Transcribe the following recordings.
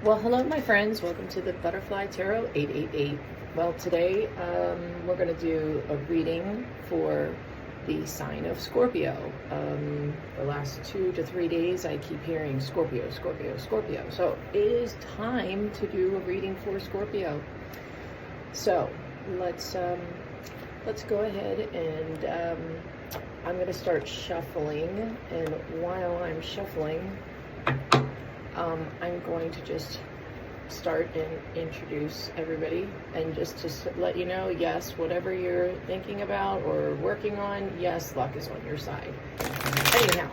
Well, hello, my friends. Welcome to the Butterfly Tarot 888. Well, today we're going to do a reading for the sign of Scorpio. The last 2 to 3 days, I keep hearing Scorpio, Scorpio, Scorpio. So it is time to do a reading for Scorpio. So let's go ahead and I'm going to start shuffling. And while I'm shuffling, I'm going to just start and introduce everybody, and just to let you know, yes, whatever you're thinking about or working on, yes, luck is on your side. Anyhow,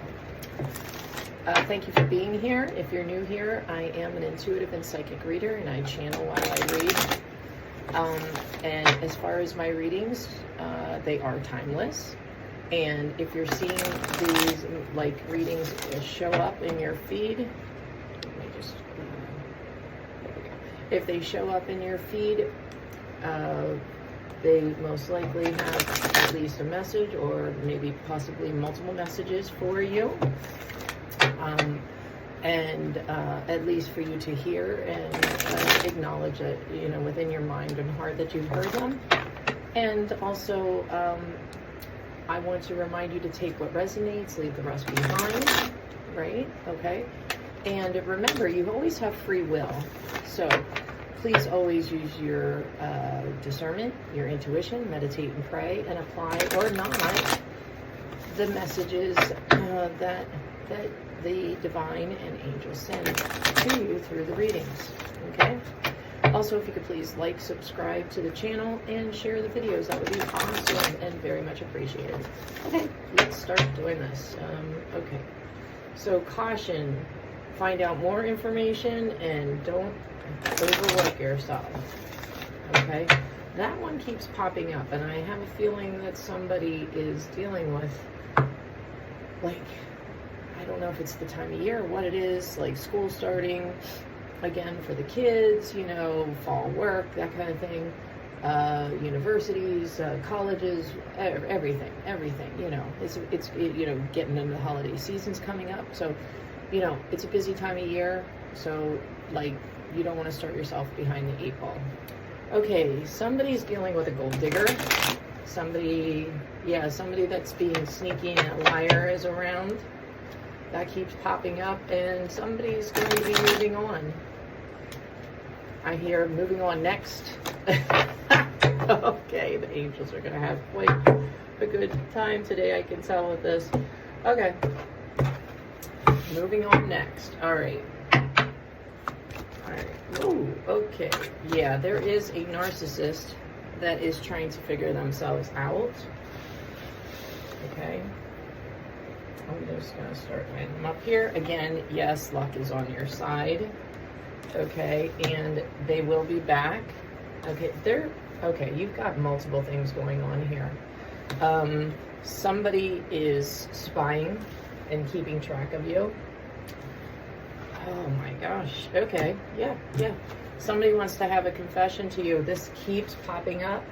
thank you for being here. If you're new here, I am an intuitive and psychic reader, and I channel while I read. And as far as my readings, they are timeless. And if you're seeing these like readings show up in your feed, if they show up in your feed, they most likely have at least a message, or maybe possibly multiple messages for you, and at least for you to hear and acknowledge it, you know, within your mind and heart that you've heard them. And also, I want to remind you to take what resonates, leave the rest behind, right? Okay. And remember, you always have free will. So please always use your discernment, your intuition, meditate and pray, and apply or not the messages that the divine and angels send to you through the readings. Okay? Also, if you could please like, subscribe to the channel, and share the videos, that would be awesome and very much appreciated. Okay, let's start doing this. Okay, so caution. Find out more information and don't overwork yourself. Okay, that one keeps popping up, and I have a feeling that somebody is dealing with, like, I don't know if it's the time of year or what it is, like school starting again for the kids, you know, fall work, that kind of thing, universities, colleges, everything, you know, it's you know, getting into the holiday season's coming up, so you know, it's a busy time of year, so, like, you don't want to start yourself behind the 8 ball. Okay, somebody's dealing with a gold digger. Somebody that's being sneaky and a liar is around. That keeps popping up, and somebody's going to be moving on. I hear moving on next. Okay, the angels are going to have quite a good time today, I can tell with this. Okay. Moving on next. All right. Ooh, okay. Yeah, there is a narcissist that is trying to figure themselves out. Okay. I'm just going to start lining them up here. Again, yes, luck is on your side. Okay, and they will be back. Okay, okay, you've got multiple things going on here. Somebody is spying and keeping track of you. Oh my gosh. Okay. Yeah. Somebody wants to have a confession to you. This keeps popping up.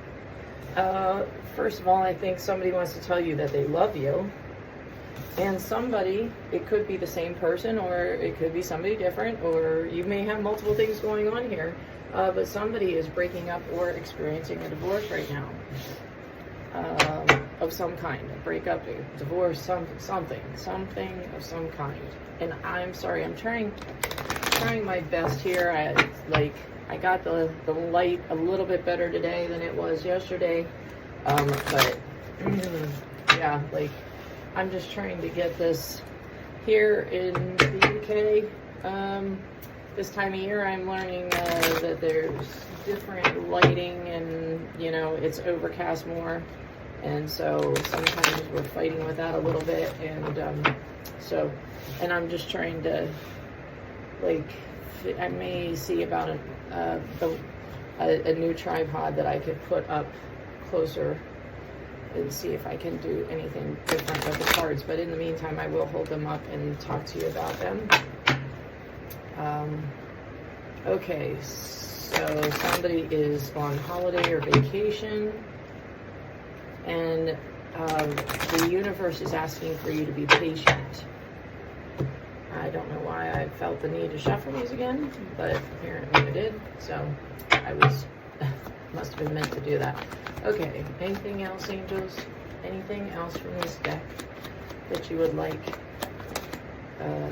First of all, I think somebody wants to tell you that they love you. And somebody, it could be the same person, or it could be somebody different, or you may have multiple things going on here. But somebody is breaking up or experiencing a divorce right now. Of some kind, a breakup, a divorce, something of some kind. And I'm sorry, I'm trying my best here. I got the light a little bit better today than it was yesterday. But yeah, like, I'm just trying to get this here in the UK. This time of year, I'm learning that there's different lighting, and you know, it's overcast more. And so sometimes we're fighting with that a little bit, and and I'm just trying to, like, I may see about a new tripod that I could put up closer and see if I can do anything different with the cards. But in the meantime, I will hold them up and talk to you about them. Okay, so somebody is on holiday or vacation. And the universe is asking for you to be patient. don't know why I felt the need to shuffle these again, but apparently I did. So must have been meant to do that. Okay, anything else, angels? Anything else from this deck that you would like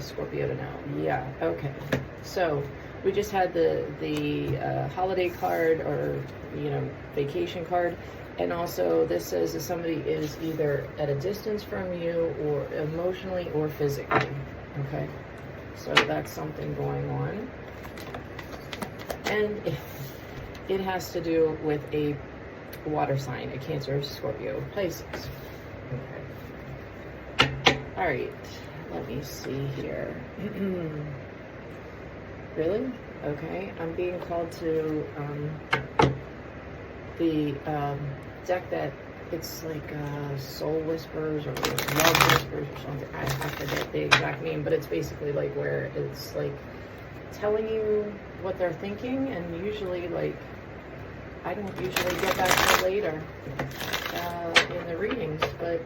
Scorpio to know? Yeah, okay. So we just had the holiday card, or vacation card, and also this says that somebody is either at a distance from you, or emotionally or physically. Okay, so that's something going on, and it has to do with a water sign, a Cancer, Scorpio, Pisces. Okay. All right, let me see here. Really? Okay, I'm being called to the deck that it's like Soul Whispers or Love Whispers or something. I forget the exact name, but it's basically like where it's like telling you what they're thinking, and usually like I don't usually get that till later in the readings, but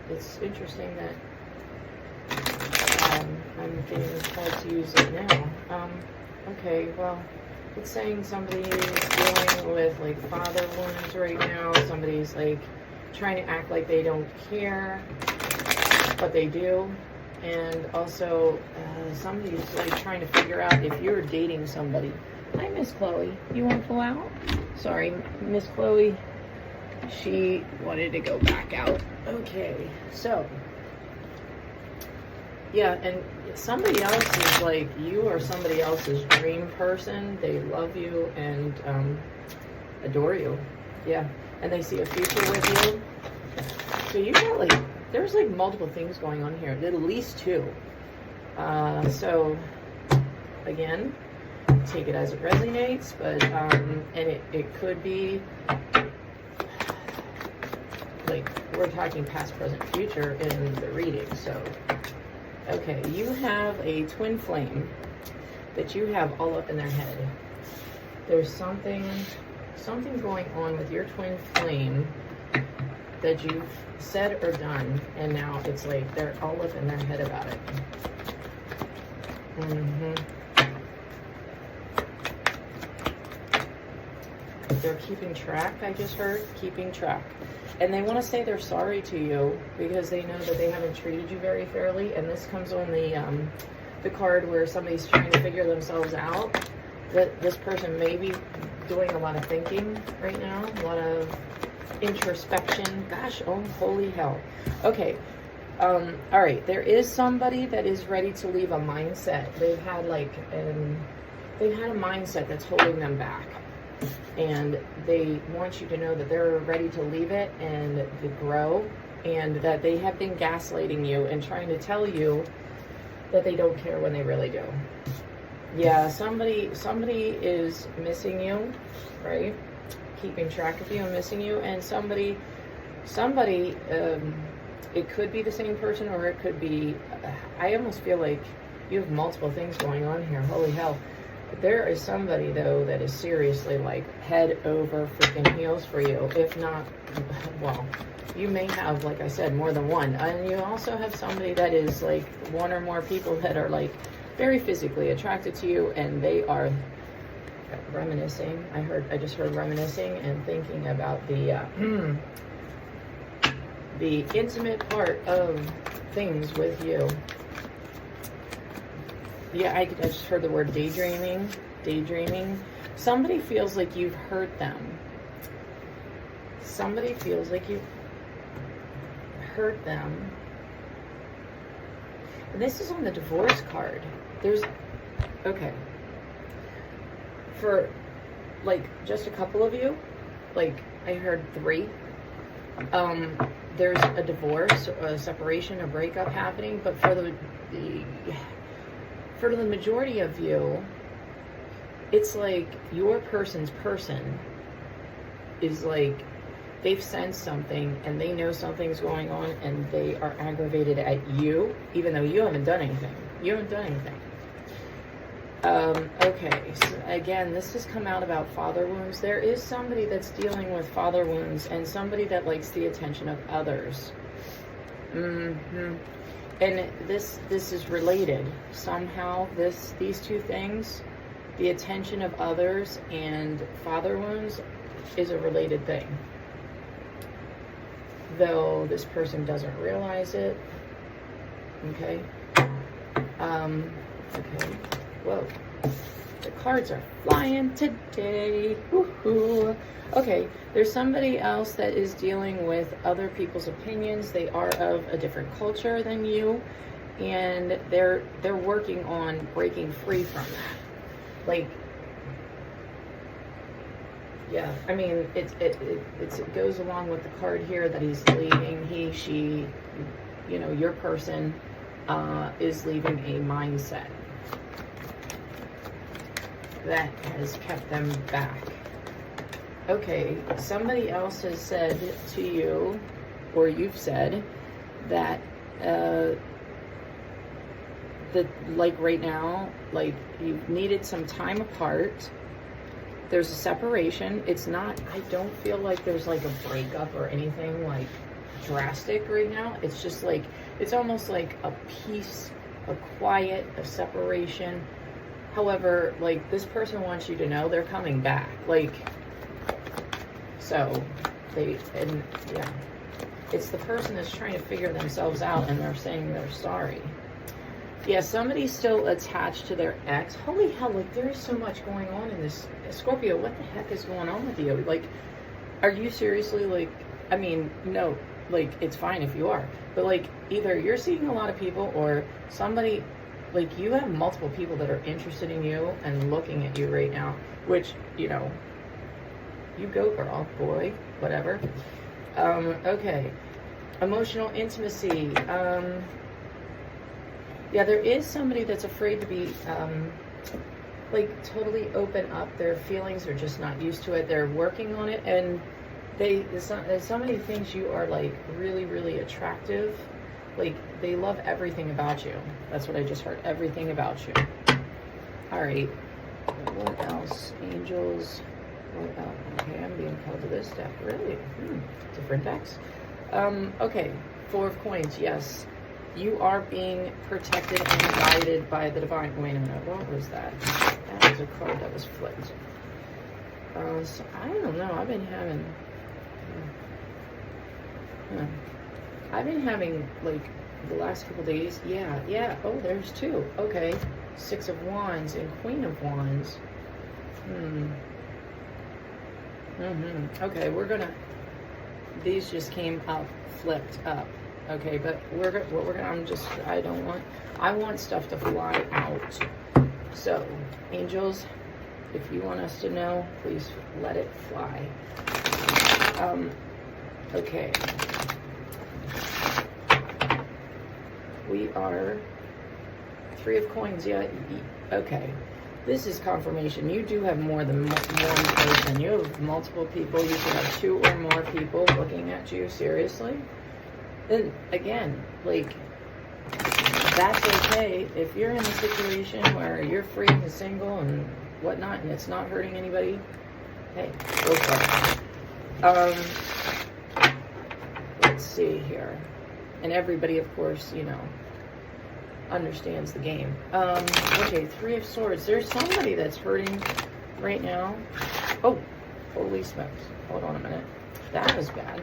it's interesting that I'm being told to use it now. Okay, well, it's saying somebody's dealing with like father wounds right now. Somebody's like trying to act like they don't care, but they do. And also somebody's like trying to figure out if you're dating somebody. Hi, Miss Chloe. You want to pull out? Sorry, Miss Chloe. She wanted to go back out. Okay, so yeah, and somebody else is like, you are somebody else's dream person. They love you and adore you. Yeah, and they see a future with you. So you got like, there's like multiple things going on here, at least two. So again, take it as it resonates, but and it could be like, we're talking past, present, future in the reading. So okay, you have a twin flame that you have all up in their head. There's something going on with your twin flame that you've said or done, and now it's like they're all up in their head about it. They're keeping track, I just heard, keeping track. And they want to say they're sorry to you because they know that they haven't treated you very fairly. And this comes on the card where somebody's trying to figure themselves out. That this person may be doing a lot of thinking right now, a lot of introspection. Gosh, oh, holy hell. Okay. All right. There is somebody that is ready to leave a mindset. They've had a mindset that's holding them back. And they want you to know that they're ready to leave it and to grow, and that they have been gaslighting you and trying to tell you that they don't care when they really do. Yeah, somebody is missing you, right? Keeping track of you and missing you, and somebody, it could be the same person, or it could be, I almost feel like you have multiple things going on here. Holy hell. There is somebody, though, that is seriously, like, head over freaking heels for you. If not, well, you may have, like I said, more than one. And you also have somebody that is, like, one or more people that are, like, very physically attracted to you, and they are reminiscing. I just heard reminiscing and thinking about the intimate part of things with you. Yeah, I just heard the word daydreaming. Somebody feels like you've hurt them. Somebody feels like you've hurt them. And this is on the divorce card. Okay. For, like, just a couple of you, like, I heard 3. There's a divorce, a separation, a breakup happening, but for the majority of you, it's like your person's person is like, they've sensed something and they know something's going on, and they are aggravated at you, even though you haven't done anything. Okay, so again, this has come out about father wounds. There is somebody that's dealing with father wounds, and somebody that likes the attention of others. And and this is related somehow. These two things, the attention of others and father wounds, is a related thing, though this person doesn't realize it. Okay. Okay. Whoa. The cards are flying today. Woohoo. Okay, there's somebody else that is dealing with other people's opinions. They are of a different culture than you, and they're working on breaking free from that. Like, yeah, I mean, it goes along with the card here that he's leaving. He, she, you know, your person is leaving a mindset that has kept them back. Okay, somebody else has said to you, or you've said, that like right now, like you've needed some time apart. There's a separation. It's not, I don't feel like there's like a breakup or anything like drastic right now. It's just like, it's almost like a peace, a quiet, a separation. However, like, this person wants you to know they're coming back. Like, so yeah, it's the person that's trying to figure themselves out, and they're saying they're sorry. Yeah, somebody's still attached to their ex. Holy hell, like, there is so much going on in this. Scorpio, what the heck is going on with you? Like, are you seriously, like, I mean, no, like, it's fine if you are, but, like, either you're seeing a lot of people, or somebody, like, you have multiple people that are interested in you and looking at you right now, which, you know, you go, girl, boy, whatever. Okay. Emotional intimacy. Yeah, there is somebody that's afraid to be, like, totally open up. Their feelings are just not used to it. They're working on it, and somebody thinks you are, like, really, really attractive. Like, they love everything about you. That's what I just heard. Everything about you. All right. What else? Angels. What else? Okay, I'm being called to this deck. Really? Different decks. Okay. Four of Coins. Yes. You are being protected and guided by the divine. Wait a minute. What was that? That was a card that was flipped. So I don't know. I've been having... I've been having, like, the last couple days, yeah, oh, there's two, okay, Six of Wands and Queen of Wands, okay, we're gonna, these just came up, flipped up, okay, but I want stuff to fly out, so, angels, if you want us to know, please let it fly, okay. We are Three of Coins. Yeah, okay. This is confirmation. You do have more than one person. You have multiple people. You should have two or more people looking at you. Seriously? Then, again, like, that's okay. If you're in a situation where you're free and single and whatnot, and it's not hurting anybody, hey, go for it. Let's see here. And everybody, of course, you know, understands the game. Okay, Three of Swords. There's somebody that's hurting right now. Oh, holy smokes. Hold on a minute. That was bad.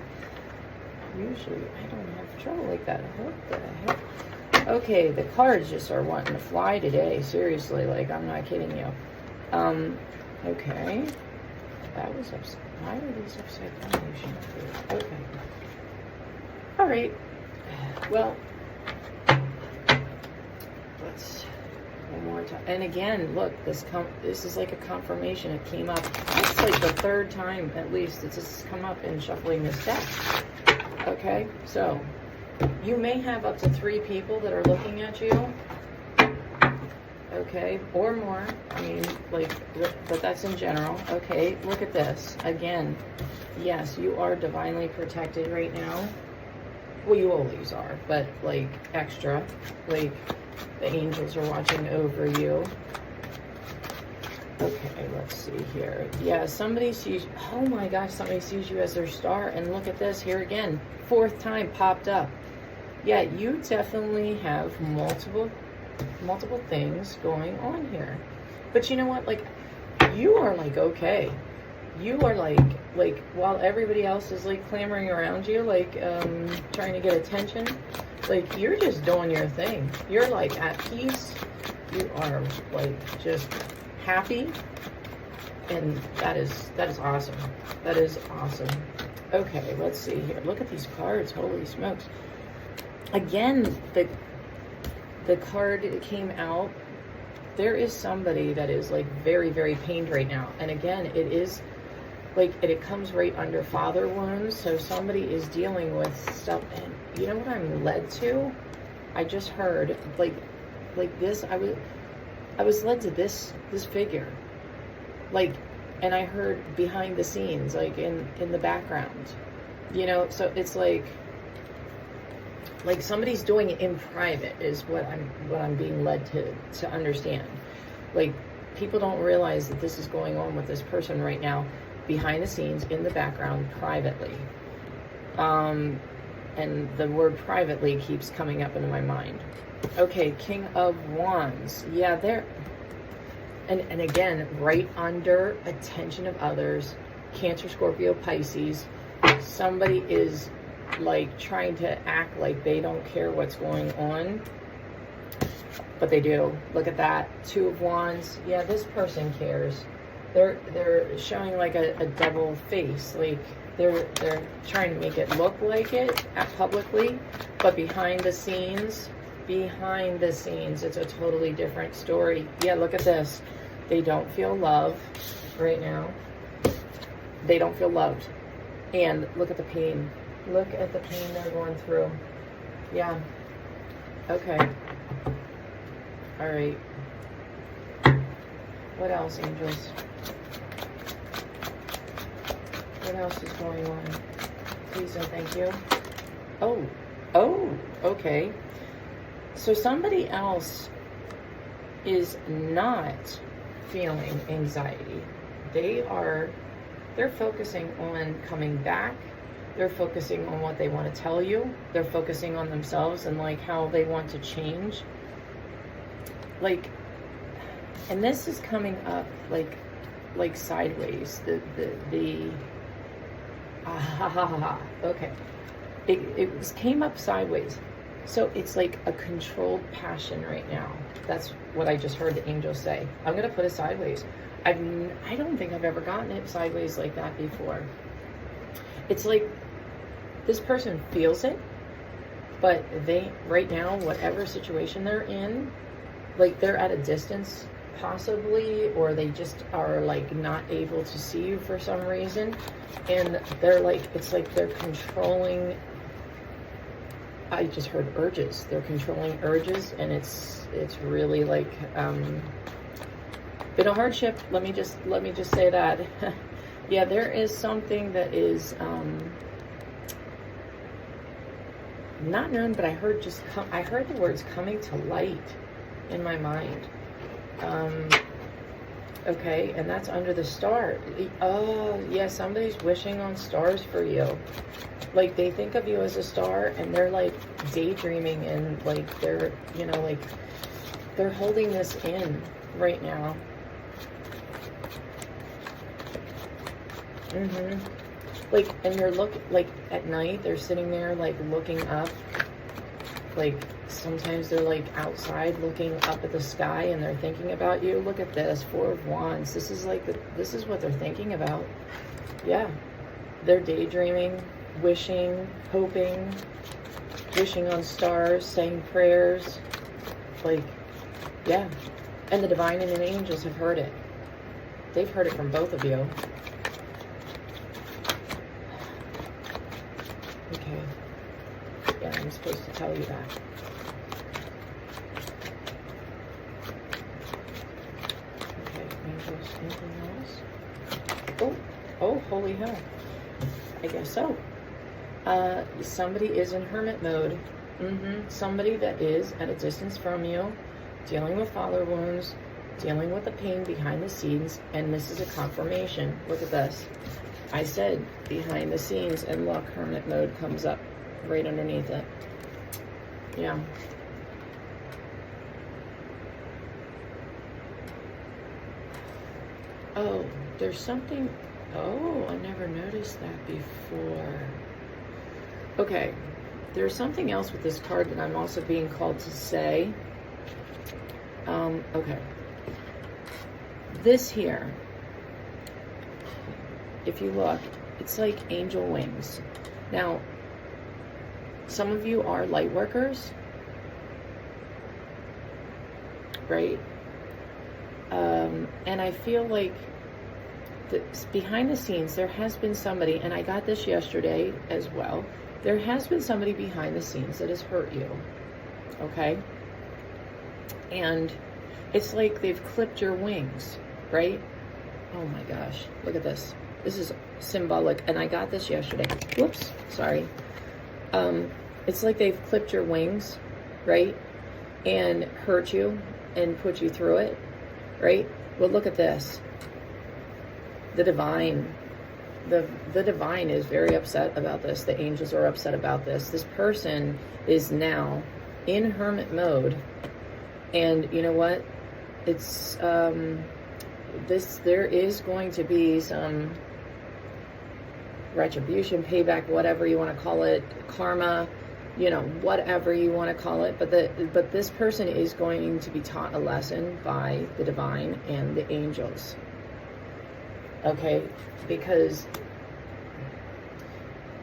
Usually, I don't have trouble like that. What the heck? Okay, the cards just are wanting to fly today. Seriously, like, I'm not kidding you. Okay. That was upside. Why are these upside down? Okay. All right. Well, let's one more time. And again, look, this is like a confirmation. It came up. It's like the third time at least it's just come up in shuffling this deck. Okay, so you may have up to 3 people that are looking at you. Okay, or more. I mean, like, but that's in general. Okay, look at this. Again, yes, you are divinely protected right now. Well, you always are, but, like, extra. Like, the angels are watching over you. Okay, let's see here. Yeah, somebody sees... Oh, my gosh, somebody sees you as their star. And look at this. Here again. 4th time popped up. Yeah, you definitely have multiple things going on here. But you know what? Like, you are like, okay. You are like while everybody else is like clamoring around you, like trying to get attention, like you're just doing your thing. You're like at peace. You are like just happy. And that is awesome. That is awesome. Okay, let's see here. Look at these cards. Holy smokes. Again, the card came out. There is somebody that is like very, very pained right now. And again, it is like it comes right under father wounds. So somebody is dealing with stuff. And you know what I'm led to? I just heard like this. I was led to this figure. Like, and I heard behind the scenes, like in the background, you know, so it's like somebody's doing it in private is what I'm being led to understand. Like, people don't realize that this is going on with this person right now, behind the scenes, in the background, privately. And the word privately keeps coming up into my mind. Okay, King of Wands. Yeah, there. And again, right under attention of others, Cancer, Scorpio, Pisces, somebody is like trying to act like they don't care what's going on, but they do. Look at that, Two of Wands. Yeah, this person cares. They're showing like a double face, like they're trying to make it look like it publicly, but behind the scenes, it's a totally different story. Yeah, look at this. They don't feel love right now. They don't feel loved. And look at the pain. Look at the pain they're going through. Yeah. Okay. All right. What else, angels? What else is going on? Please and thank you. Oh, okay. So somebody else is not feeling anxiety. They're focusing on coming back. They're focusing on what they want to tell you. They're focusing on themselves and like how they want to change. Like, and this is coming up like sideways. Okay. It came up sideways. So it's like a controlled passion right now. That's what I just heard the angel say. I'm going to put it sideways. I don't think I've ever gotten it sideways like that before. It's like this person feels it, but they, right now, whatever situation they're in, like they're at a distance possibly, or they just are like not able to see you for some reason. And they're like, it's like they're controlling. I just heard urges. They're controlling urges, and it's really like been a hardship. Let me just say that. Yeah, there is something that is not known, but I heard I heard the words coming to light in my mind. Okay, and that's under the star. Oh, yeah, somebody's wishing on stars for you. Like, they think of you as a star, and they're, like, daydreaming, and, like, they're, you know, like, they're holding this in right now. Like, and they're like, at night, they're sitting there, like, looking up. Like, sometimes they're, like, outside looking up at the sky, and they're thinking about you. Look at this, Four of Wands. This is, like, this is what they're thinking about. Yeah. They're daydreaming, wishing, hoping, wishing on stars, saying prayers. Like, yeah. And the divine and the angels have heard it. They've heard it from both of you. Okay. Yeah, I'm supposed to tell you that. Okay, angels, anything else? Oh, holy hell. I guess so. Somebody is in hermit mode. Somebody that is at a distance from you, dealing with father wounds, dealing with the pain behind the scenes, and this is a confirmation. Look at this. I said behind the scenes, and look, hermit mode comes up right underneath it. Yeah. Oh, there's something. Oh, I never noticed that before. Okay, there's something else with this card that I'm also being called to say. Okay. This here, if you look, it's like angel wings. Now, some of you are light workers, right? And I feel like behind the scenes, there has been somebody, and I got this yesterday as well, there has been somebody behind the scenes that has hurt you, okay? And it's like they've clipped your wings, right? Oh my gosh, look at this. This is symbolic, and I got this yesterday. Whoops, sorry. It's like they've clipped your wings, right? And hurt you and put you through it, right? Well, look at this. The divine. The divine is very upset about this. The angels are upset about this. This person is now in hermit mode. And you know what? It's, there is going to be some retribution, payback, whatever you want to call it, karma, you know, whatever you want to call it. But this person is going to be taught a lesson by the divine and the angels. Okay, because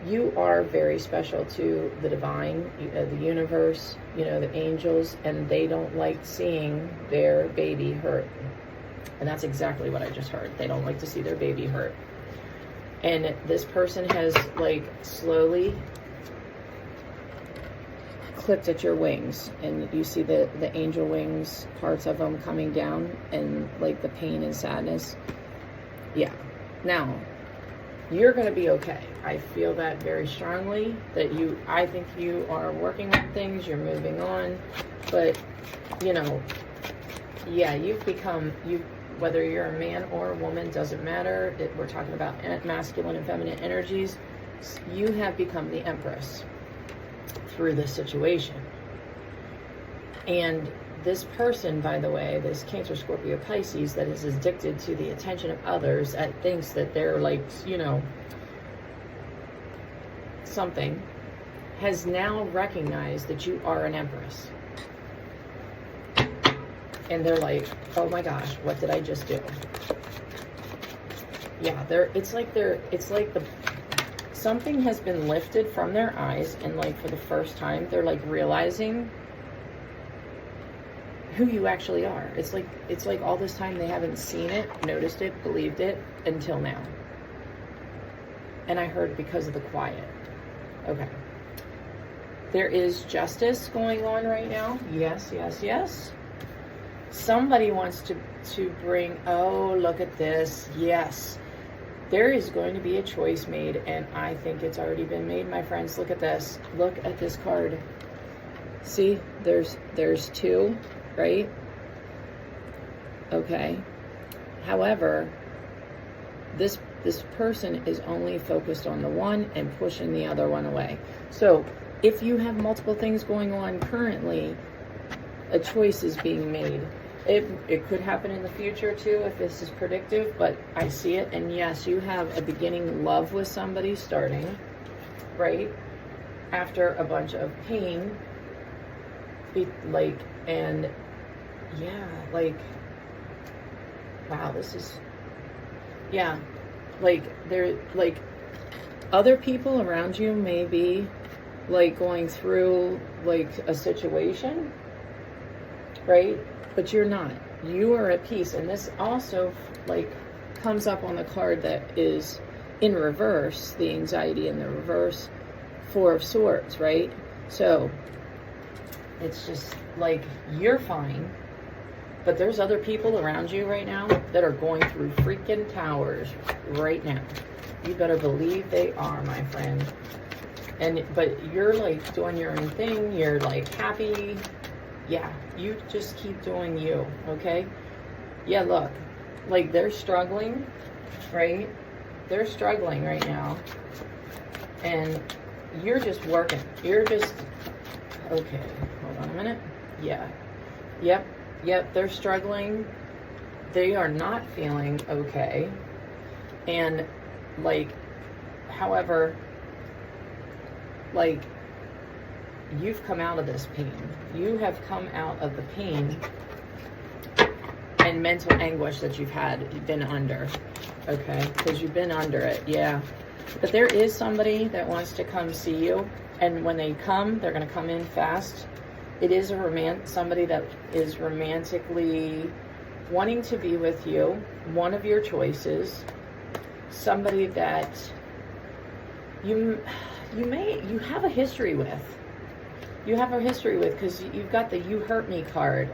you are very special to the divine, the universe, you know, the angels, and they don't like seeing their baby hurt. And that's exactly what I just heard. They don't like to see their baby hurt. And this person has, like, slowly clipped at your wings, and you see the angel wings, parts of them coming down, and like the pain and sadness. Yeah. Now, you're going to be okay. I feel that very strongly, that I think you are working on things, you're moving on, but, you know, yeah, whether you're a man or a woman, doesn't matter. We're talking about masculine and feminine energies. You have become the empress through this situation. And this person, by the way, this Cancer, Scorpio, Pisces, that is addicted to the attention of others, that thinks that they're like, you know, something, has now recognized that you are an empress. And they're like, oh my gosh, what did I just do? Yeah, something has been lifted from their eyes, and like for the first time, they're like realizing who you actually are. It's like all this time they haven't seen it, noticed it, believed it until now. And I heard because of the quiet. Okay. There is justice going on right now. Yes, yes, yes. Somebody wants to bring, oh, look at this. Yes. There is going to be a choice made, and I think it's already been made, my friends. Look at this. Look at this card. See, there's two, right? Okay. However, this person is only focused on the one and pushing the other one away. So if you have multiple things going on currently, a choice is being made. It could happen in the future too, if this is predictive, but I see it. And yes, you have a beginning love with somebody starting, right? After a bunch of pain, and yeah, like, wow, this is, yeah, like, other people around you may be, like, going through, like, a situation, right? But you're not. You are at peace. And this also, like, comes up on the card that is in reverse, the anxiety in the reverse, Four of Swords, right? So it's just like, you're fine, but there's other people around you right now that are going through freaking towers right now. You better believe they are, my friend. But you're like doing your own thing. You're like happy. Yeah, you just keep doing you, okay? Yeah, look, like, they're struggling, right? They're struggling right now. And you're just working. You're just Okay, hold on a minute. Yeah. Yep, they're struggling. They are not feeling okay. And, like, however, like, you've come out of this pain. You have come out of the pain and mental anguish that you've been under. Okay? Because you've been under it, yeah. But there is somebody that wants to come see you. And when they come, they're going to come in fast. It is somebody that is romantically wanting to be with you, one of your choices, somebody that you have a history with. You have a history with, because you've got the "you hurt me" card,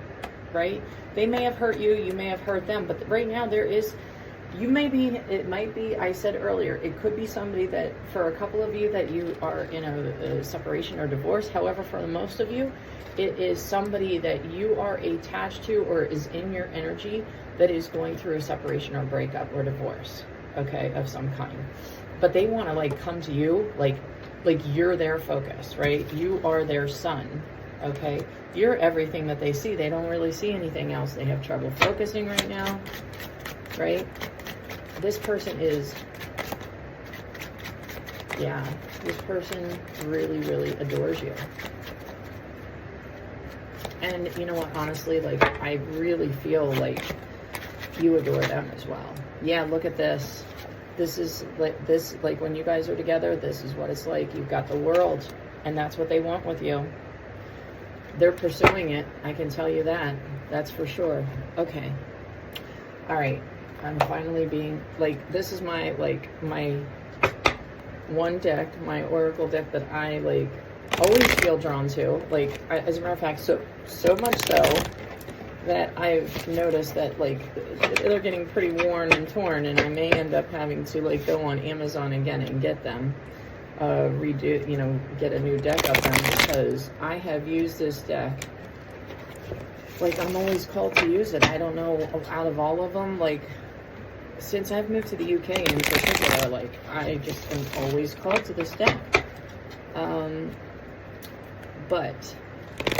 right? They may have hurt you, you may have hurt them, but right now it might be, I said earlier, it could be somebody that, for a couple of you, that you are in a separation or divorce. However, for most of you, it is somebody that you are attached to or is in your energy that is going through a separation or breakup or divorce, okay, of some kind. But they want to, like, come to you, like you're their focus, right? You are their sun, okay? You're everything that they see. They don't really see anything else. They have trouble focusing right now, right? This person is, yeah, this person really, really adores you. And you know what, honestly, like, I really feel like you adore them as well. Yeah, look at this. This is like when you guys are together, this is what it's like. You've got the world, and that's what they want with you. They're pursuing it, I can tell you that. That's for sure. Okay. All right. I'm finally being, like, this is my one deck, my oracle deck that I, like, always feel drawn to. Like, as a matter of fact, so much so that I've noticed that, like, they're getting pretty worn and torn, and I may end up having to, like, go on Amazon again and get them, get a new deck of them, because I have used this deck. Like, I'm always called to use it. I don't know, out of all of them, like, since I've moved to the UK in particular, like, I just am always called to this deck. But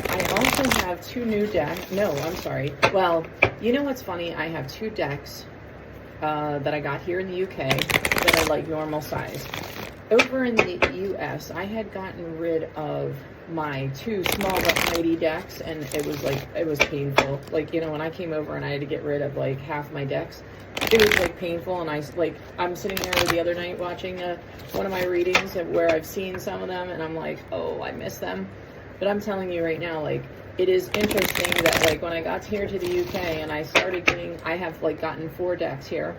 I also have two new decks. No, I'm sorry. Well, you know what's funny? I have two decks that I got here in the UK that are, like, normal size. Over in the US, I had gotten rid of my two small but mighty decks, and it was painful. Like, you know, when I came over and I had to get rid of, like, half my decks, it was, like, painful. And I'm sitting there the other night watching one of my readings where I've seen some of them, and I'm like, oh, I miss them. But I'm telling you right now, like, it is interesting that, like, when I got here to the UK and I have, like, gotten 4 decks here.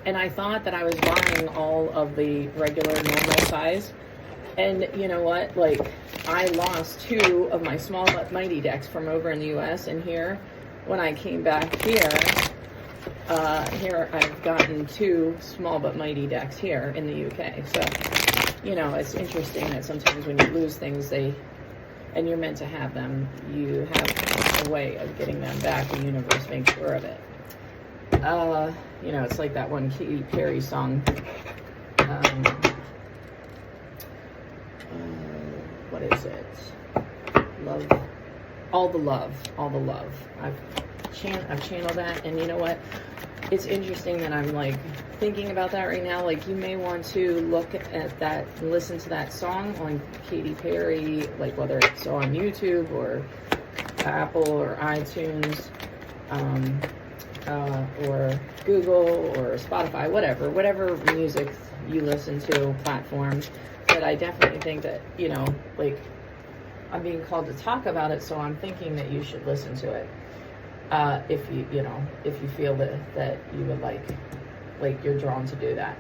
And I thought that I was buying all of the regular normal size. And you know what? Like, I lost 2 of my small but mighty decks from over in the US. And here, when I came back here I've gotten 2 small but mighty decks here in the UK. So, you know, it's interesting that sometimes when you lose things, and you're meant to have them, you have a way of getting them back. The universe makes sure of it. You know, it's like that one Katy Perry song. What is it? Love, all the love. I've channeled that, and you know what? It's interesting that I'm, like, thinking about that right now. Like, you may want to look at that, listen to that song on Katy Perry, like, whether it's on YouTube or Apple or iTunes, or Google or Spotify, whatever music you listen to, platforms. But I definitely think that, you know, like, I'm being called to talk about it, so I'm thinking that you should listen to it. If you feel that you would like you're drawn to do that.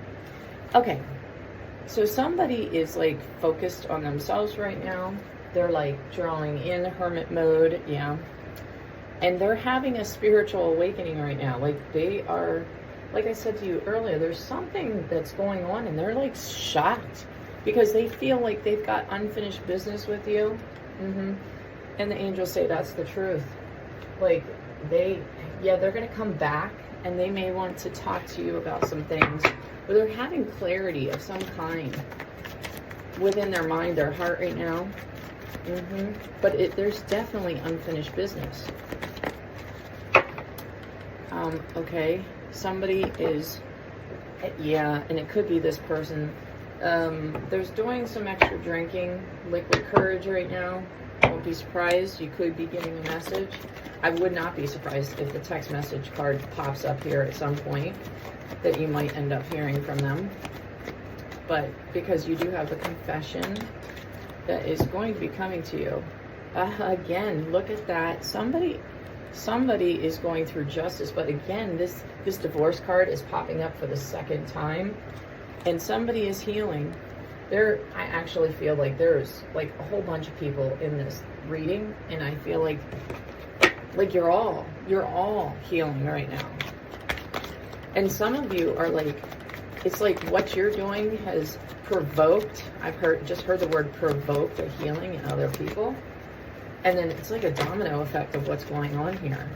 Okay. So somebody is, like, focused on themselves right now. They're, like, drawing in hermit mode. Yeah. And they're having a spiritual awakening right now. Like, they are, like I said to you earlier, there's something that's going on, and they're, like, shocked because they feel like they've got unfinished business with you. And the angels say that's the truth. Like, they're going to come back, and they may want to talk to you about some things, but they're having clarity of some kind within their mind, their heart right now. But there's definitely unfinished business. Okay, somebody is, yeah, and it could be this person. There's doing some extra drinking, liquid courage right now. Don't be surprised. You could be getting a message. I would not be surprised if the text message card pops up here at some point that you might end up hearing from them. But because you do have the confession that is going to be coming to you. Again, look at that. Somebody is going through justice, but again, this divorce card is popping up for the second time, and somebody is healing. I actually feel like there's like a whole bunch of people in this reading, and I feel like you're all healing right now. And some of you are like, it's like what you're doing has provoked, just heard the word provoked a healing in other people. And then it's like a domino effect of what's going on here.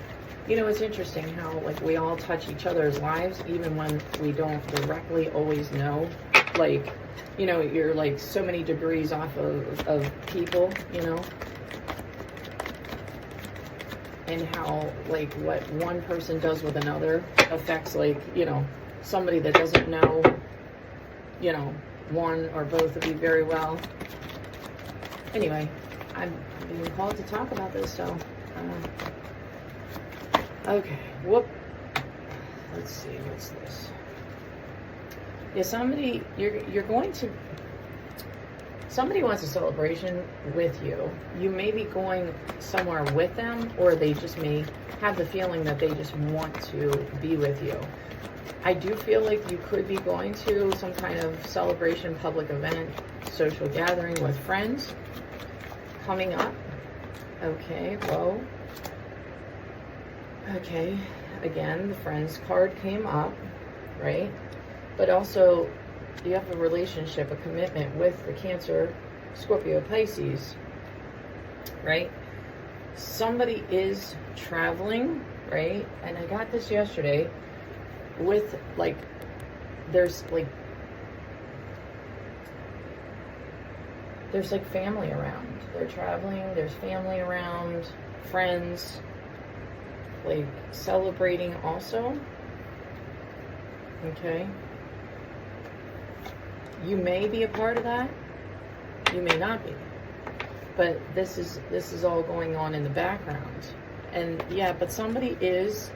You know, it's interesting how like we all touch each other's lives, even when we don't directly always know. Like, you know, you're like so many degrees off of people, you know. And how like what one person does with another affects like, you know, somebody that doesn't know, you know, one or both of you very well. Anyway, I'm being called to talk about this, so okay, whoop. Let's see, what's this? Yeah, somebody wants a celebration with you. You may be going somewhere with them, or they just may have the feeling that they just want to be with you. I do feel like you could be going to some kind of celebration, public event, social gathering with friends coming up. Okay, whoa. Okay, again, the friends card came up, right? But also, you have a relationship, a commitment with the Cancer, Scorpio, Pisces, right? Somebody is traveling, right? And I got this yesterday with, like, there's family around. They're traveling, there's family around, friends, like, celebrating also. Okay? You may be a part of that. You may not be. But this is all going on in the background. And yeah, but somebody is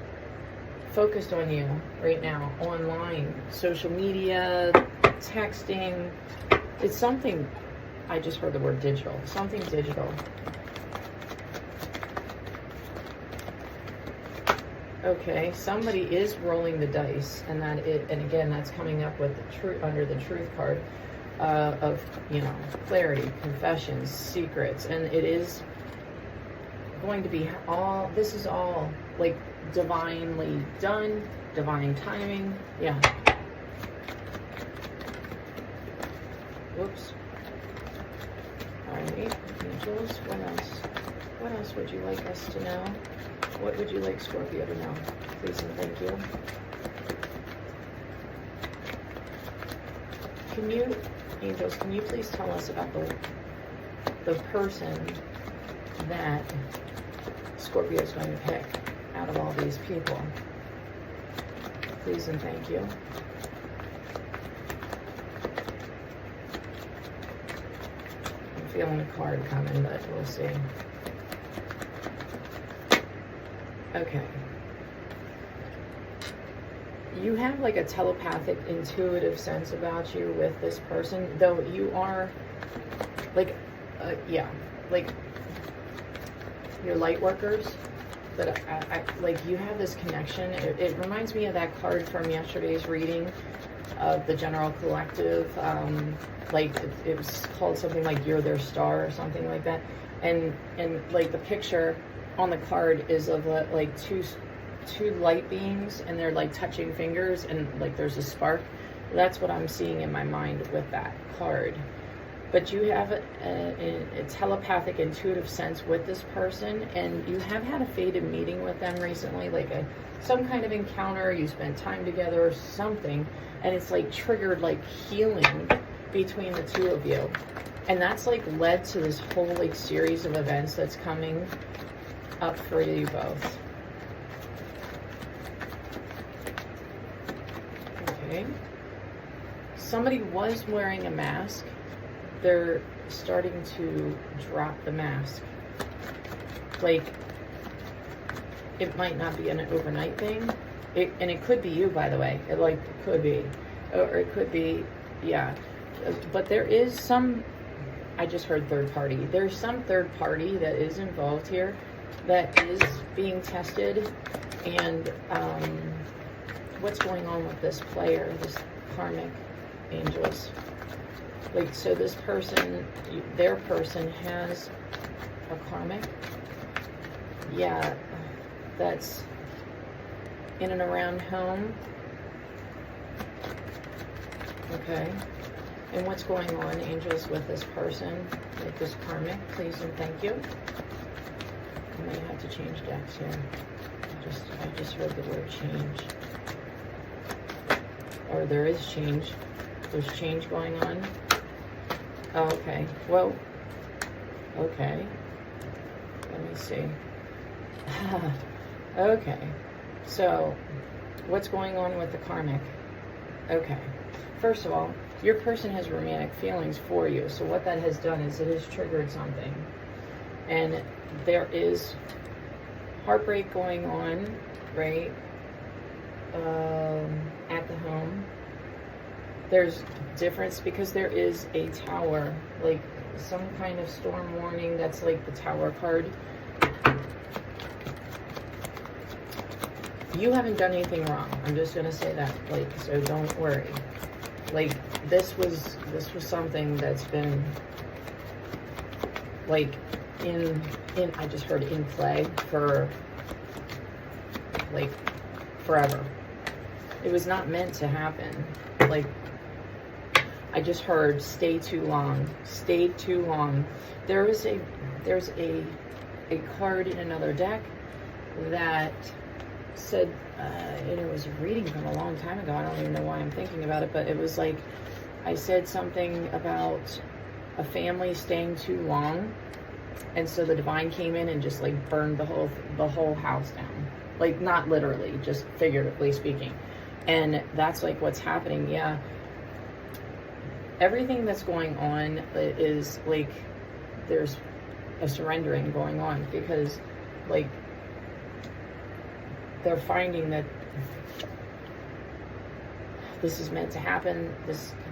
focused on you right now, online, social media, texting. It's something, I just heard the word digital, something digital. Okay, somebody is rolling the dice, and again, that's coming up with the truth under the truth card of, you know, clarity, confessions, secrets, and it is going to be all. This is all like divinely done, divine timing. Yeah. Whoops. All right, angels. What else? What else would you like us to know? What would you like Scorpio to know? Please and thank you. Can you, angels, can you please tell us about the person that Scorpio is going to pick out of all these people? Please and thank you. I'm feeling a card coming, but we'll see. Okay. You have like a telepathic, intuitive sense about you with this person, though you are like, yeah, like you're light workers, but I like you have this connection. It reminds me of that card from yesterday's reading of the General Collective. Like it was called something like "You're Their Star" or something like that, and like the picture on the card is of like two light beams, and they're like touching fingers, and like there's a spark. That's what I'm seeing in my mind with that card. But you have a telepathic, intuitive sense with this person, and you have had a fated meeting with them recently, like some kind of encounter. You spent time together or something, and it's like triggered like healing between the two of you. And that's like led to this whole like series of events that's coming up for you both. Okay. Somebody was wearing a mask. They're starting to drop the mask. Like, it might not be an overnight thing. And it could be you, by the way. It like could be. Or it could be, yeah. But there is some, I just heard third party. There's some third party that is involved here that is being tested. And what's going on with this player, this karmic angels? Like, so this person, their person has a karmic. Yeah, that's in and around home. Okay. And what's going on, angels, with this person, with this karmic, please and thank you. I may have to change decks here. I just heard the word change. Or there is change. There's change going on. Oh, okay. Well, okay. Let me see. Okay. So, what's going on with the karmic? Okay. First of all, your person has romantic feelings for you. So what that has done is it has triggered something. And there is heartbreak going on, right? At the home. There's difference because there is a tower, like some kind of storm warning. That's like the tower card. You haven't done anything wrong. I'm just gonna say that, like, so don't worry. Like, this was something that's been like in I just heard in play for like forever. It was not meant to happen. Like, I just heard stay too long. Stayed too long. There's a card in another deck that said, and it was a reading from a long time ago. I don't even know why I'm thinking about it, but it was like, I said something about a family staying too long, and so the divine came in and just like burned the whole house down. Like, not literally, just figuratively speaking. And that's like what's happening. Yeah. Everything that's going on is like, there's a surrendering going on, because like they're finding that this is meant to happen.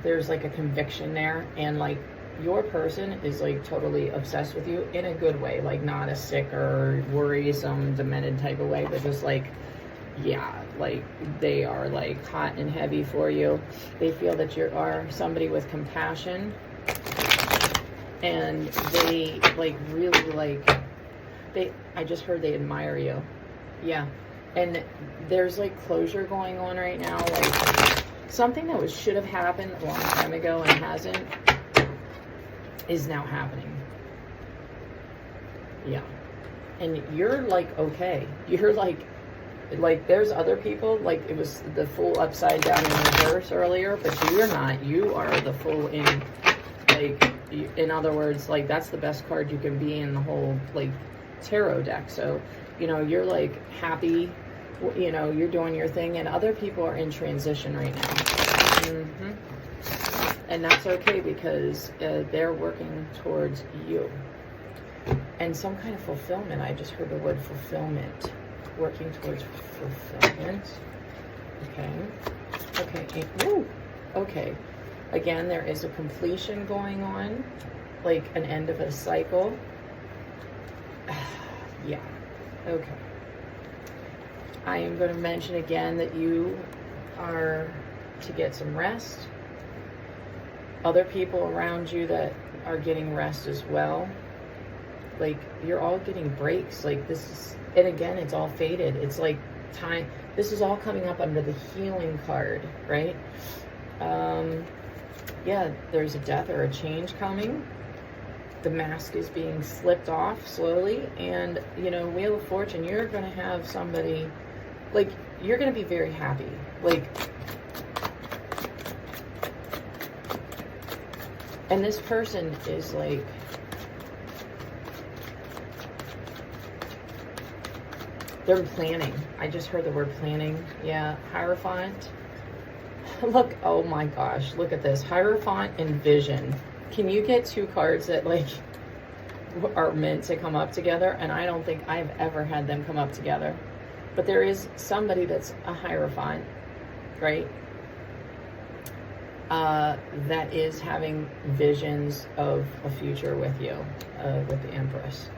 There's like a conviction there, and like your person is like totally obsessed with you in a good way, like not a sick or worrisome, demented type of way, but just like, yeah, like they are like hot and heavy for you. They feel that you are somebody with compassion, and they like really like, I just heard they admire you. Yeah. And there's like closure going on right now, like something that should have happened a long time ago and hasn't, is now happening. Yeah. And you're like, okay, you're like there's other people, like it was the full upside down in reverse earlier, but you're not. You are the full in, like, in other words, like that's the best card you can be in the whole like tarot deck. So, you know, you're like happy, you know, you're doing your thing, and other people are in transition right now. And that's okay, because they're working towards you. And some kind of fulfillment. I just heard the word fulfillment. Working towards fulfillment. Okay. Okay. Woo. Okay. Again, there is a completion going on, like an end of a cycle. Yeah. Okay. I am going to mention again that you are to get some rest. Other people around you that are getting rest as well. Like, you're all getting breaks. Like, this is, and again, it's all faded. It's like time. This is all coming up under the healing card, right? Yeah, there's a death or a change coming. The mask is being slipped off slowly, and you know, Wheel of Fortune, you're going to have somebody, like, you're going to be very happy. Like, And this person is like, they're planning. I just heard the word planning. Yeah, Hierophant. Look, oh my gosh, look at this. Hierophant and Vision. Can you get two cards that like are meant to come up together? And I don't think I've ever had them come up together. But there is somebody that's a Hierophant, right? That is having visions of a future with you, with the Empress.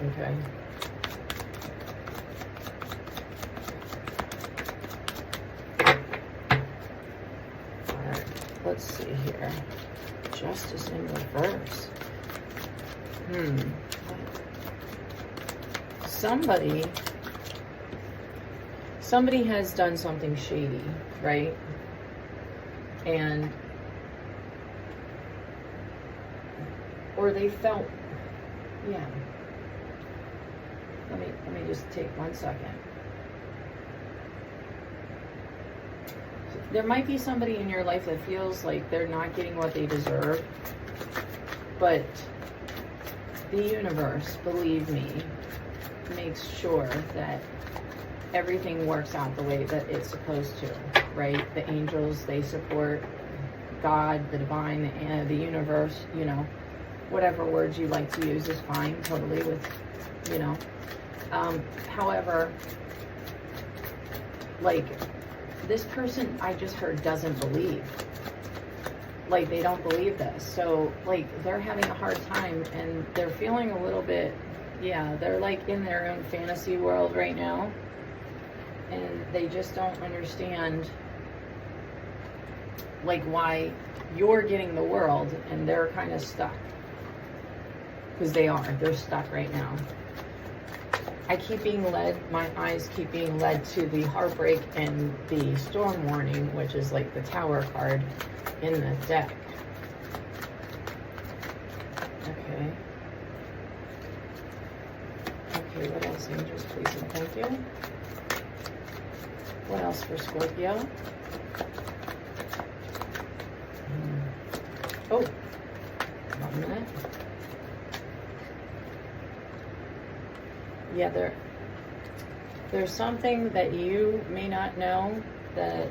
Okay. Alright, let's see here. Justice in reverse. Somebody has done something shady, right? And or they felt, yeah. Let me just take 1 second. There might be somebody in your life that feels like they're not getting what they deserve, but the universe, believe me, makes sure that everything works out the way that it's supposed to, right? The angels, they support God, the divine, and the universe, you know, whatever words you like to use is fine, totally, with, you know. However, like, this person I just heard doesn't believe. Like, they don't believe this. So, like, they're having a hard time, and they're feeling a little bit, yeah, they're like in their own fantasy world right now. And they just don't understand, like, why you're getting the world and they're kind of stuck. Because they're stuck right now. I keep being led, my eyes keep being led to the heartbreak and the storm warning, which is like the Tower card in the deck. Okay. Okay, what else, angels, please and thank you. What else for Scorpio? Oh, 1 minute. Yeah, there's something that you may not know that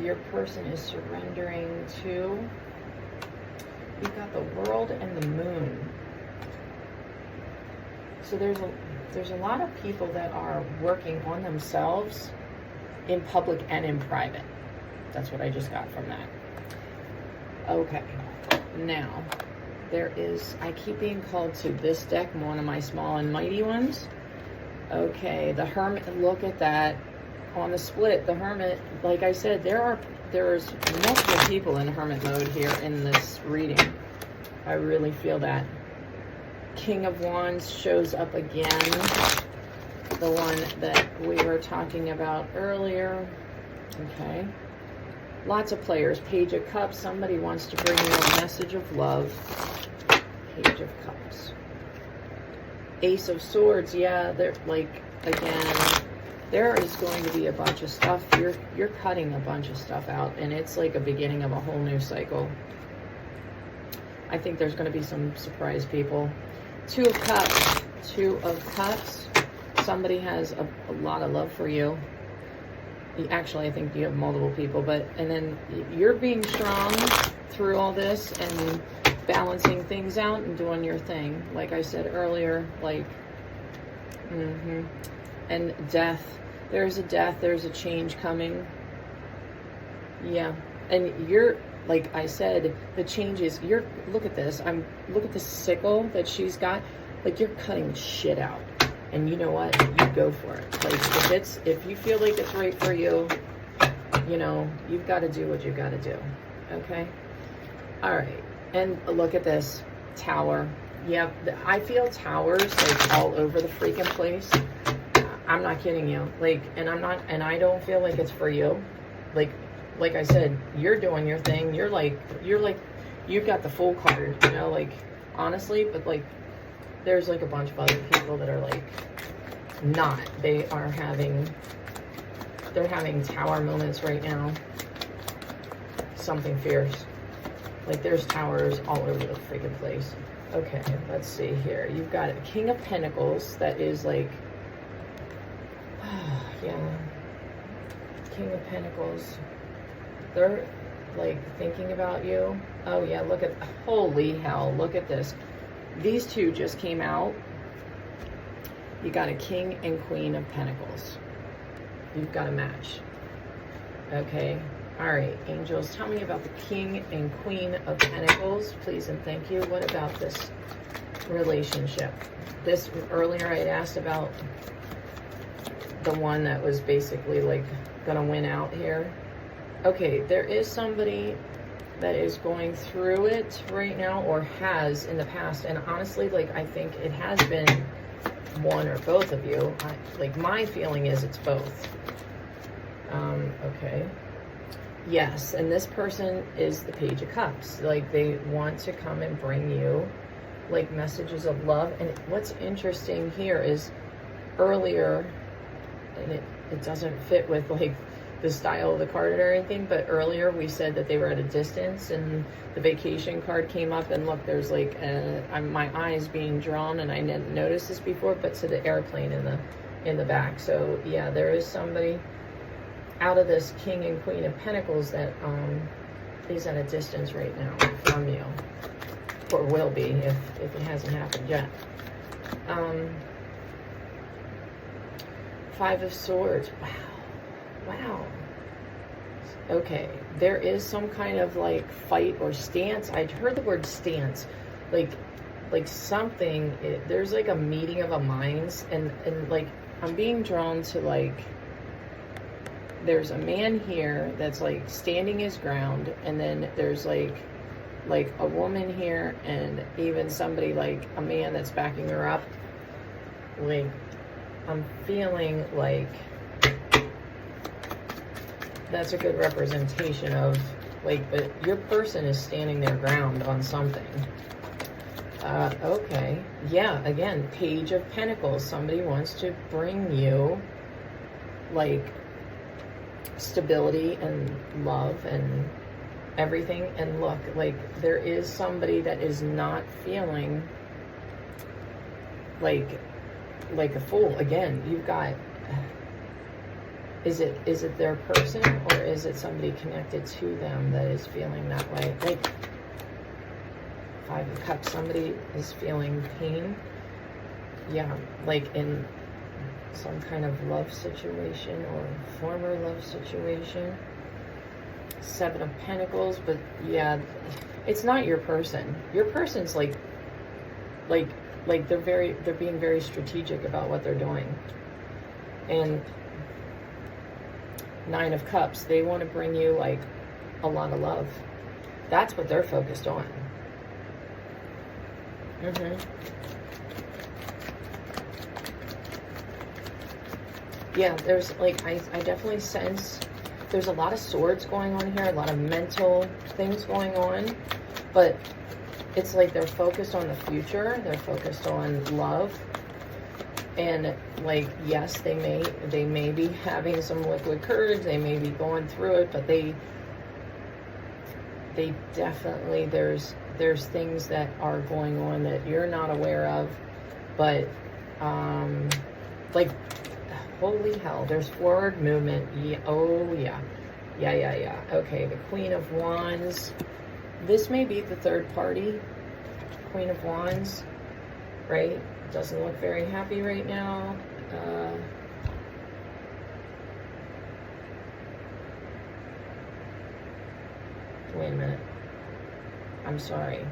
your person is surrendering to. You've got the world and the moon. So there's a lot of people that are working on themselves in public and in private. That's what I just got from that. Okay, now I keep being called to this deck, one of my small and mighty ones. Okay, the Hermit, look at that. On the split, the Hermit, like I said, there's multiple people in Hermit mode here in this reading. I really feel that. King of Wands shows up again. The one that we were talking about earlier. Okay. Lots of players. Page of Cups. Somebody wants to bring you a message of love. Page of Cups. Ace of Swords. Yeah, they're like, again, there is going to be a bunch of stuff. You're cutting a bunch of stuff out, and it's like a beginning of a whole new cycle. I think there's going to be some surprise people. Two of Cups. Two of Cups. Somebody has a lot of love for you. Actually, I think you have multiple people, and then you're being strong through all this and balancing things out and doing your thing. Like I said earlier, like, and death. There's a death. There's a change coming. Yeah, and you're, like I said, the changes. Look at this. Look at the sickle that she's got. Like, you're cutting shit out. And you know what? You go for it. Like, if you feel like it's right for you, you know, you've got to do what you've got to do. Okay? All right. And look at this. Tower. Yeah, I feel towers, like, all over the freaking place. I'm not kidding you. Like, and I don't feel like it's for you. Like I said, you're doing your thing. You're like, you've got the full card, you know, like, honestly, but, like, there's like a bunch of other people that are like not. They're having tower moments right now. something fierce. Like there's towers all over the freaking place. Okay, let's see here. You've got a King of Pentacles that is like, yeah, King of Pentacles. They're like thinking about you. Oh yeah, look at, holy hell, look at this. These two just came out. You got a King and Queen of Pentacles. You've got a match. Okay. All right, angels, tell me about the King and Queen of Pentacles, please and thank you. What about this relationship? This, earlier I had asked about the one that was basically like gonna win out here. Okay, there is somebody that is going through it right now, or has in the past, and honestly, like, I think it has been one or both of you. Like, my feeling is it's both. Okay. Yes, and this person is the Page of Cups. Like, they want to come and bring you, like, messages of love. And what's interesting here is earlier, and it doesn't fit with, like, the style of the card or anything, but earlier we said that they were at a distance, and the vacation card came up, and look, there's like my eyes being drawn, and I didn't notice this before, but to the airplane in the back. So yeah, there is somebody out of this King and Queen of Pentacles that is at a distance right now from you, or will be if it hasn't happened yet. Five of Swords. Wow. Okay, there is some kind of like fight or stance. I'd heard the word stance, like something. There's like a meeting of a minds, and like I'm being drawn to, like, there's a man here that's like standing his ground, and then there's like a woman here, and even somebody, like a man that's backing her up. Like, I'm feeling like that's a good representation of, like, but your person is standing their ground on something. Okay. Yeah, again, Page of Pentacles. Somebody wants to bring you, like, stability and love and everything. And look, like, there is somebody that is not feeling like a fool. Again, you've got... Is it their person, or is it somebody connected to them that is feeling that way? Like, Five of Cups, somebody is feeling pain. Yeah, like in some kind of love situation or former love situation. Seven of Pentacles, but yeah, it's not your person. Your person's like they're being very strategic about what they're doing. And Nine of Cups, they want to bring you like a lot of love. That's what they're focused on. Yeah, there's like, I definitely sense there's a lot of swords going on here, a lot of mental things going on, but it's like they're focused on the future, they're focused on love. And like, yes, they may be having some liquid courage, they may be going through it, but they definitely, there's things that are going on that you're not aware of, but like, holy hell, there's forward movement. Yeah, oh yeah. Okay, the Queen of Wands. This may be the third party. Queen of Wands, right? Doesn't look very happy right now. Wait a minute. I'm sorry.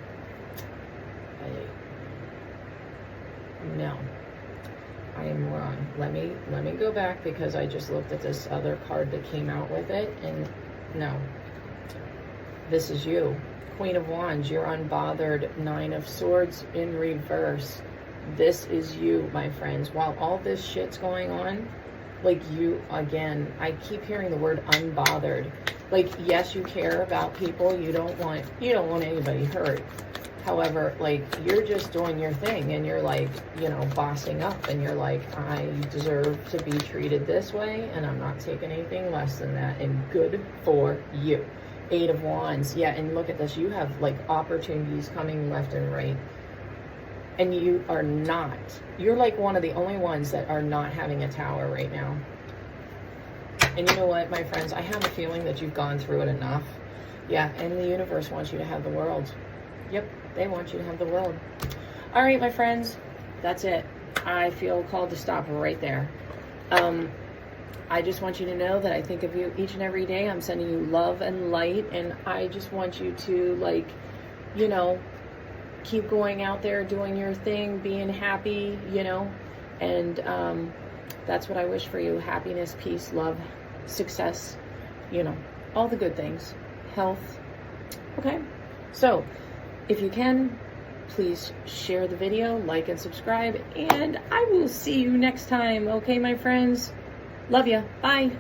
No, I am wrong. Let me go back, because I just looked at this other card that came out with it, and no. This is you. Queen of Wands, you're unbothered. Nine of Swords in reverse. This is you, my friends. While all this shit's going on, like, you, again, I keep hearing the word unbothered. Like, yes, you care about people. You don't want anybody hurt. However, like, you're just doing your thing, and you're like, you know, bossing up, and you're like, I deserve to be treated this way, and I'm not taking anything less than that, and good for you. Eight of Wands. Yeah, and look at this. You have like opportunities coming left and right. And you are not. You're like one of the only ones that are not having a tower right now. And you know what, my friends? I have a feeling that you've gone through it enough. Yeah, and the universe wants you to have the world. Yep, they want you to have the world. All right, my friends. That's it. I feel called to stop right there. I just want you to know that I think of you each and every day. I'm sending you love and light. And I just want you to, like, you know, keep going out there, doing your thing, being happy, you know. And that's what I wish for you. Happiness, peace, love, success, you know, all the good things. Health. Okay? So, if you can, please share the video, like and subscribe, and I will see you next time. Okay, my friends? Love ya. Bye.